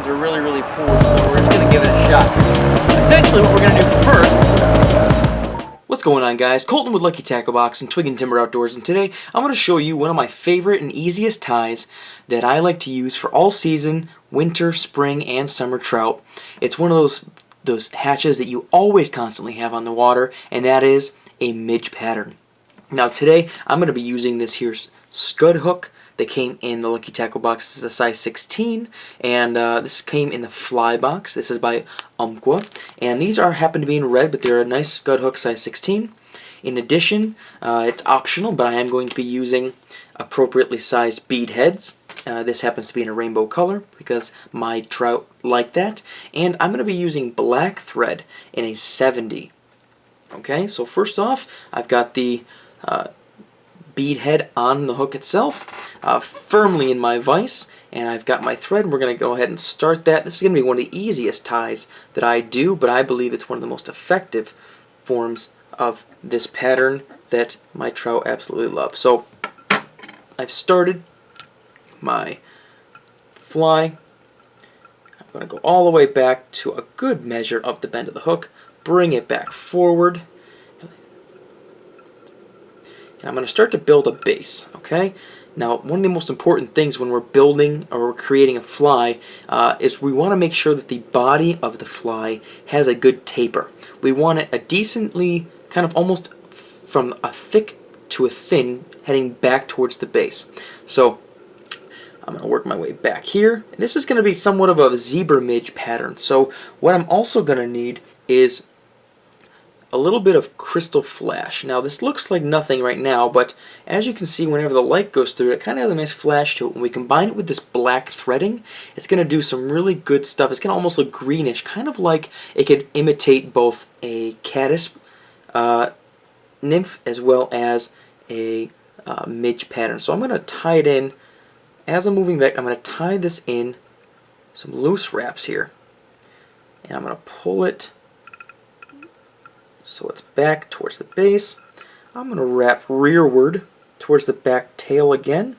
instructions are really, really poor, so we're just going to give it a shot. Essentially, what we're going to do first... What's going on, guys? Colton with Lucky Tackle Box and Twig and Timber Outdoors, and today I'm going to show you one of my favorite and easiest ties that I like to use for all season, winter, spring, and summer trout. It's one of those hatches that you always constantly have on the water, and that is a midge pattern. Now today I'm going to be using this here scud hook that came in the Lucky Tackle Box. This is a size 16, and this came in the fly box. This is by Umpqua, and these happen to be in red, but they're a nice scud hook, size 16. In addition, it's optional, but I am going to be using appropriately sized bead heads. This happens to be in a rainbow color because my trout like that, and I'm going to be using black thread in a 70. Okay, so first off, I've got the bead head on the hook itself, firmly in my vise, and I've got my thread. We're going to go ahead and start that. This is going to be one of the easiest ties that I do, but I believe it's one of the most effective forms of this pattern that my trout absolutely love. So I've started my fly. I'm going to go all the way back to a good measure of the bend of the hook, bring it back forward, and I'm going to start to build a base, okay? Now, one of the most important things when we're building or we're creating a fly is we want to make sure that the body of the fly has a good taper. We want it a decently, kind of almost from a thick to a thin, heading back towards the base. So, I'm going to work my way back here. This is going to be somewhat of a zebra midge pattern. So, what I'm also going to need is a little bit of Krystal Flash. Now this looks like nothing right now, but as you can see, whenever the light goes through it, it kind of has a nice flash to it. When we combine it with this black threading, it's going to do some really good stuff. It's going to almost look greenish, kind of like it could imitate both a caddis nymph as well as a midge pattern. So I'm going to tie it in. As I'm moving back, I'm going to tie this in some loose wraps here, and I'm going to pull it so it's back towards the base. I'm going to wrap rearward towards the back tail again.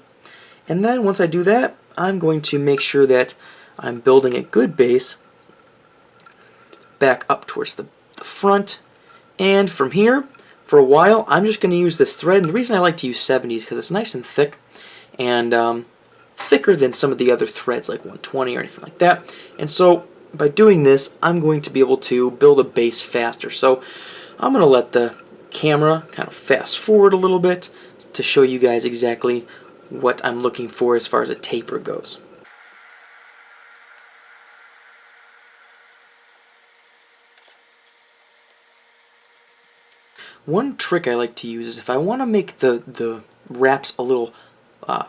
And then once I do that, I'm going to make sure that I'm building a good base back up towards the front. And from here, for a while, I'm just going to use this thread. And the reason I like to use 70s is because it's nice and thick, and thicker than some of the other threads like 120 or anything like that. And so by doing this, I'm going to be able to build a base faster. So I'm going to let the camera kind of fast forward a little bit to show you guys exactly what I'm looking for as far as a taper goes. One trick I like to use is if I want to make the wraps a little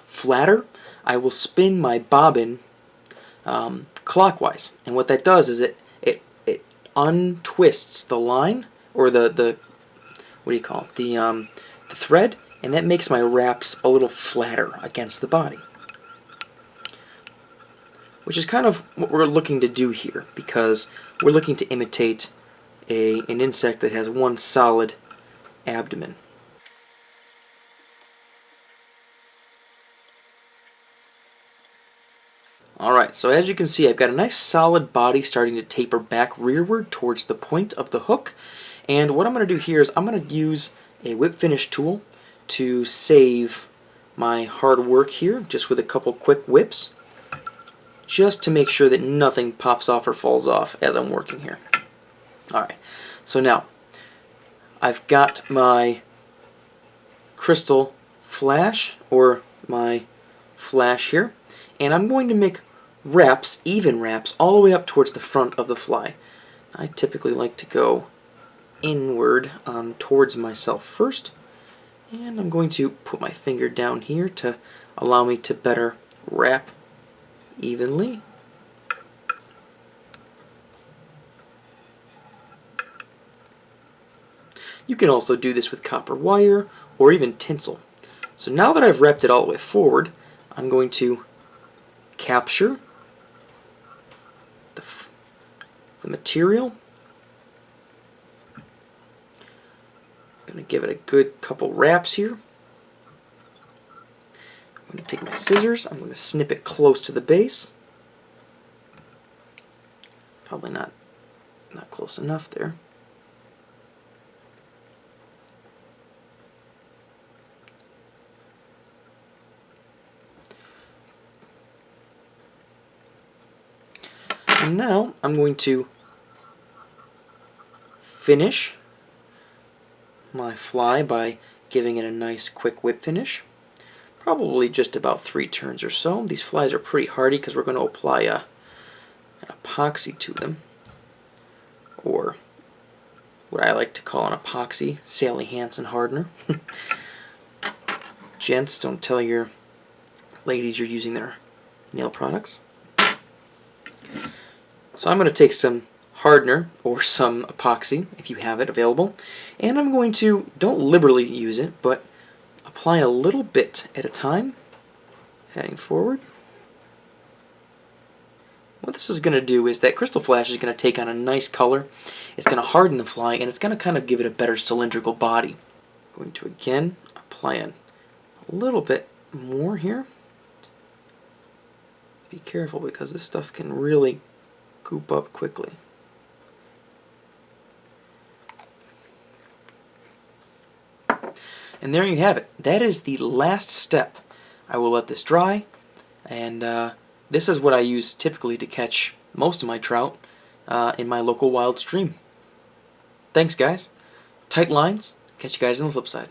flatter, I will spin my bobbin clockwise, and what that does is it untwists the line, or the what do you call it, the thread, and that makes my wraps a little flatter against the body, which is kind of what we're looking to do here, because we're looking to imitate an insect that has one solid abdomen. Alright, so as you can see, I've got a nice solid body starting to taper back rearward towards the point of the hook. And what I'm going to do here is I'm going to use a whip finish tool to save my hard work here, just with a couple quick whips, just to make sure that nothing pops off or falls off as I'm working here. Alright, so now I've got my Krystal Flash, or my flash here, and I'm going to make wraps, even wraps, all the way up towards the front of the fly. I typically like to go inward towards myself first, and I'm going to put my finger down here to allow me to better wrap evenly. You can also do this with copper wire or even tinsel. So now that I've wrapped it all the way forward, I'm going to capture the material. I'm going to give it a good couple wraps here. I'm going to take my scissors, I'm going to snip it close to the base. Probably not close enough there. And now I'm going to finish my fly by giving it a nice quick whip finish. Probably just about 3 turns or so. These flies are pretty hardy because we're going to apply an epoxy to them, or what I like to call an epoxy, Sally Hansen hardener. Gents, don't tell your ladies you're using their nail products. So I'm going to take some hardener or some epoxy, if you have it available, and I'm going to, don't liberally use it, but apply a little bit at a time, heading forward. What this is going to do is that Krystal Flash is going to take on a nice color, it's going to harden the fly, and it's going to kind of give it a better cylindrical body. I'm going to again apply a little bit more here. Be careful because this stuff can really goop up quickly. And there you have it. That is the last step. I will let this dry, and this is what I use typically to catch most of my trout in my local wild stream. Thanks, guys. Tight lines. Catch you guys on the flip side.